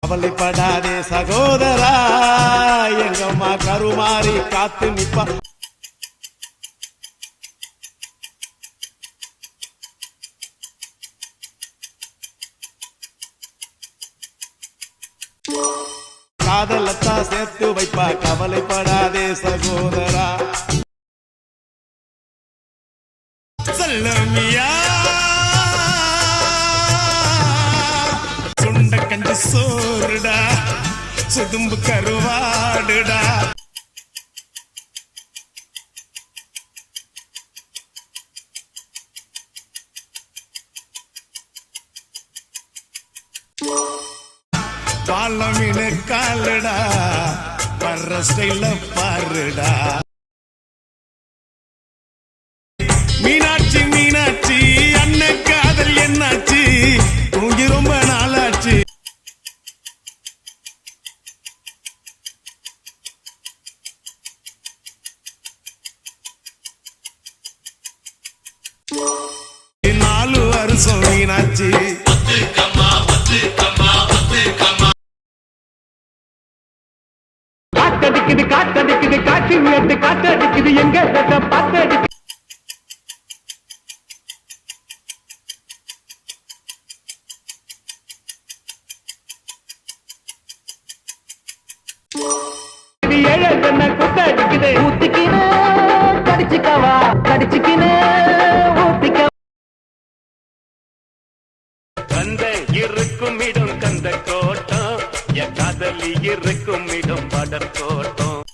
கவலைப்படாதே சகோதரா, எங்கம்மா கருமாறி காத்து நிப்பா. காதலத்தான் சேர்த்து வைப்பா, கவலைப்படாதே சகோதரா. சொல்லமியா சுண்ட கண்டு சோறுடா, சுதும்பு கருவாடுடா. பாலமீன காலடா, வர்ற ஸ்டைல பாருடா. மீனாட்சி மீனாட்சி அண்ணன் காதல் என்னாச்சு, தூங்கி ரொம்ப நாளாச்சு. நாலு வருஷம் மீனாட்சி. காத்தடிக்குது காத்தடிக்குது காட்சி மேட்டு காத்தடிக்குது எங்க பாத்தடிக்குது. குத்தடிக்குது ஊத்திக்கினு கடிச்சுக்கவா கடிச்சுக்கினு ஊத்திக்க. கந்த இருக்கும் இடம் கந்த கோட்டம், என் காதலி இருக்கும் இடம் படர் கோட்டம்.